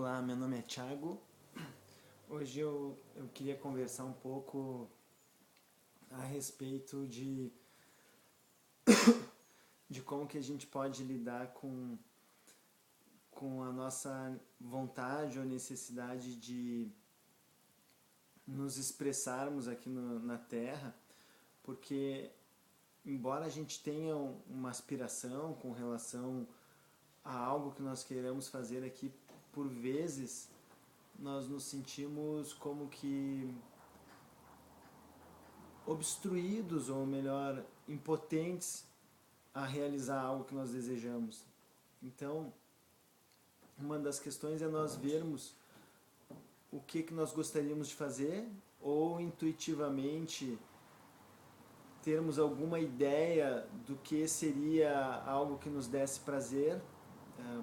Olá, meu nome é Thiago. Hoje eu queria conversar um pouco a respeito de como que a gente pode lidar com a nossa vontade ou necessidade de nos expressarmos aqui na Terra, porque embora a gente tenha uma aspiração com relação a algo que nós queiramos fazer aqui, por vezes nós nos sentimos como que obstruídos, ou melhor, impotentes a realizar algo que nós desejamos. Então, uma das questões é nós vermos o que nós gostaríamos de fazer, ou intuitivamente termos alguma ideia do que seria algo que nos desse prazer.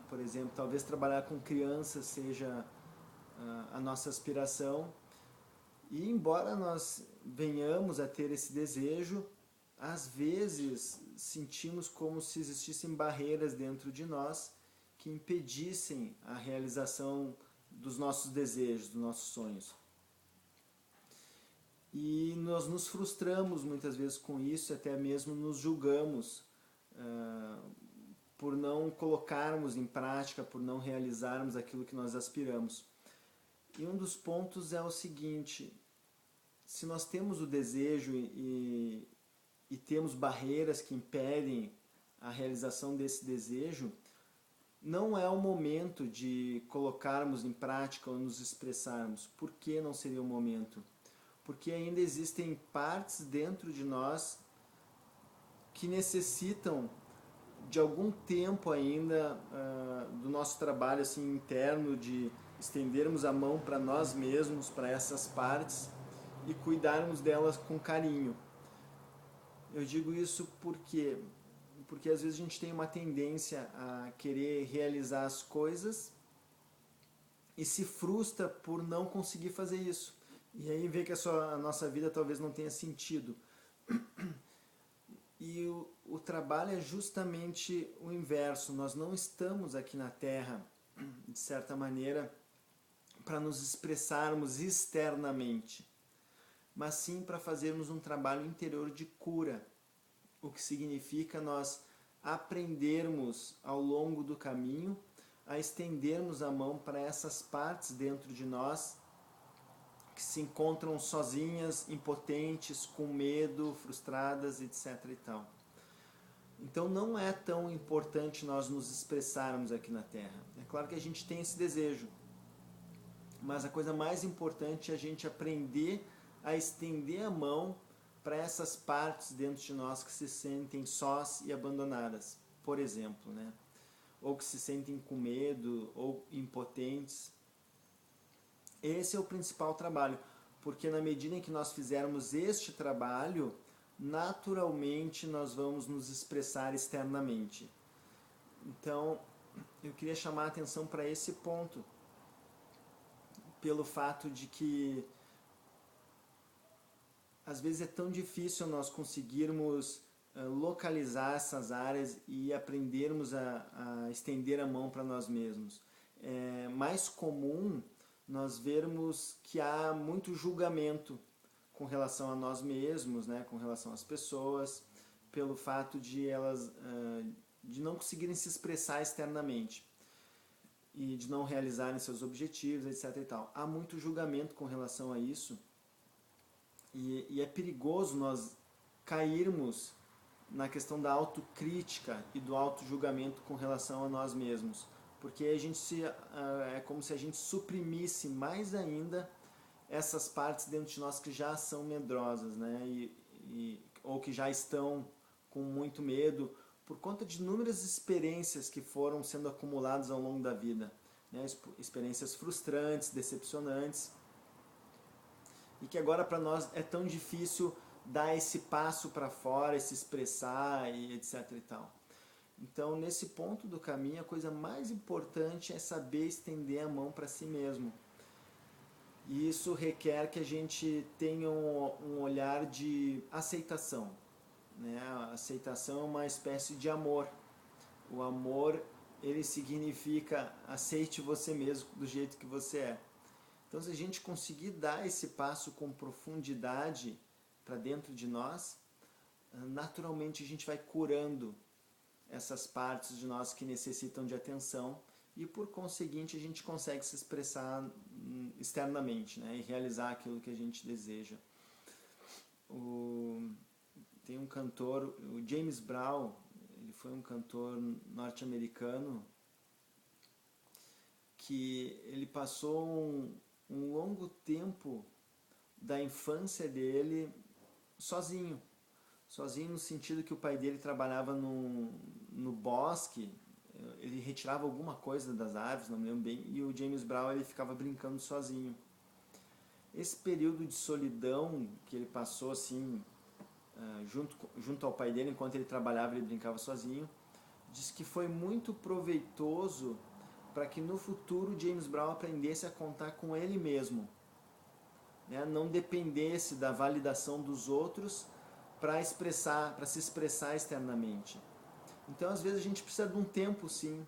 Por exemplo, talvez trabalhar com crianças seja a nossa aspiração. E embora nós venhamos a ter esse desejo, às vezes sentimos como se existissem barreiras dentro de nós que impedissem a realização dos nossos desejos, dos nossos sonhos. E nós nos frustramos muitas vezes com isso, e até mesmo nos julgamos por não colocarmos em prática, por não realizarmos aquilo que nós aspiramos. E um dos pontos é o seguinte: se nós temos o desejo e temos barreiras que impedem a realização desse desejo, não é o momento de colocarmos em prática ou nos expressarmos. Por que não seria o momento? Porque ainda existem partes dentro de nós que necessitam de algum tempo ainda do nosso trabalho assim, interno, de estendermos a mão para nós mesmos, para essas partes, e cuidarmos delas com carinho. Eu digo isso porque às vezes a gente tem uma tendência a querer realizar as coisas e se frustra por não conseguir fazer isso. E aí vê que a nossa vida talvez não tenha sentido. E o trabalho é justamente o inverso. Nós não estamos aqui na Terra, de certa maneira, para nos expressarmos externamente, mas sim para fazermos um trabalho interior de cura, o que significa nós aprendermos ao longo do caminho a estendermos a mão para essas partes dentro de nós que se encontram sozinhas, impotentes, com medo, frustradas, etc. e tal. Então não é tão importante nós nos expressarmos aqui na Terra. É claro que a gente tem esse desejo, mas a coisa mais importante é a gente aprender a estender a mão para essas partes dentro de nós que se sentem sós e abandonadas, por exemplo, né? Ou que se sentem com medo ou impotentes. Esse é o principal trabalho, porque na medida em que nós fizermos este trabalho, naturalmente nós vamos nos expressar externamente. Então, eu queria chamar a atenção para esse ponto, pelo fato de que às vezes é tão difícil nós conseguirmos localizar essas áreas e aprendermos a estender a mão para nós mesmos. É mais comum nós vermos que há muito julgamento com relação a nós mesmos, né, com relação às pessoas, pelo fato de elas de não conseguirem se expressar externamente e de não realizarem seus objetivos, etc. e tal. Há muito julgamento com relação a isso. E é perigoso nós cairmos na questão da autocrítica e do autojulgamento com relação a nós mesmos, porque a gente é como se a gente suprimisse mais ainda essas partes dentro de nós que já são medrosas, né? Ou que já estão com muito medo por conta de inúmeras experiências que foram sendo acumuladas ao longo da vida, né? Experiências frustrantes, decepcionantes, e que agora para nós é tão difícil dar esse passo para fora, se expressar e etc e tal. Então, nesse ponto do caminho, a coisa mais importante é saber estender a mão para si mesmo. E isso requer que a gente tenha um olhar de aceitação, né? A aceitação é uma espécie de amor. O amor ele significa aceite você mesmo do jeito que você é. Então, se a gente conseguir dar esse passo com profundidade para dentro de nós, naturalmente a gente vai curando essas partes de nós que necessitam de atenção e, por conseguinte, a gente consegue se expressar externamente, né, e realizar aquilo que a gente deseja. Tem um cantor, o James Brown, ele foi um cantor norte-americano que ele passou um longo tempo da infância dele sozinho no sentido que o pai dele trabalhava no bosque, ele retirava alguma coisa das árvores, não me lembro bem, e o James Brown ele ficava brincando sozinho. Esse período de solidão que ele passou assim, junto ao pai dele, enquanto ele trabalhava ele brincava sozinho, diz que foi muito proveitoso para que no futuro James Brown aprendesse a contar com ele mesmo, né? Não dependesse da validação dos outros para se expressar externamente. Então, às vezes a gente precisa de um tempo, sim,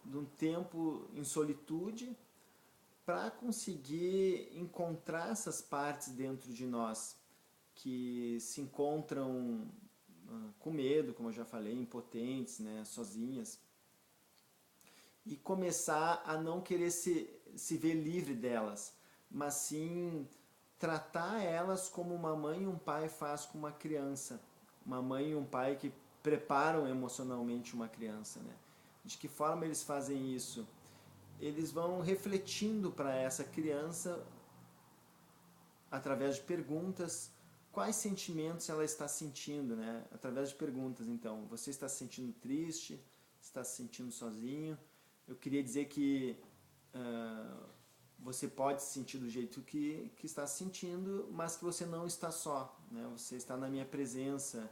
de um tempo em solitude para conseguir encontrar essas partes dentro de nós que se encontram com medo, como eu já falei, impotentes, né, sozinhas, e começar a não querer se ver livre delas, mas sim tratar elas como uma mãe e um pai faz com uma criança. Uma mãe e um pai que preparam emocionalmente uma criança, né? De que forma eles fazem isso? Eles vão refletindo para essa criança, através de perguntas, quais sentimentos ela está sentindo, né? Através de perguntas, então, você está se sentindo triste? Está se sentindo sozinho? Eu queria dizer que você pode se sentir do jeito que está se sentindo, mas que você não está só, né? Você está na minha presença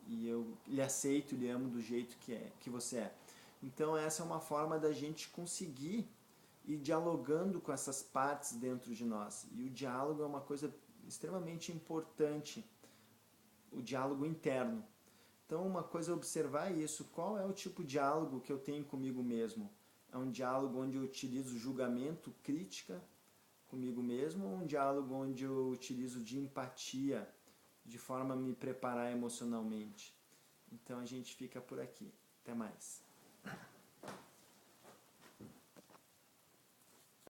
e eu lhe aceito, lhe amo do jeito que você é. Então essa é uma forma da gente conseguir ir dialogando com essas partes dentro de nós. E o diálogo é uma coisa extremamente importante, o diálogo interno. Então uma coisa é observar isso, qual é o tipo de diálogo que eu tenho comigo mesmo? É um diálogo onde eu utilizo julgamento, crítica comigo mesmo, ou um diálogo onde eu utilizo de empatia, de forma a me preparar emocionalmente? Então a gente fica por aqui. Até mais.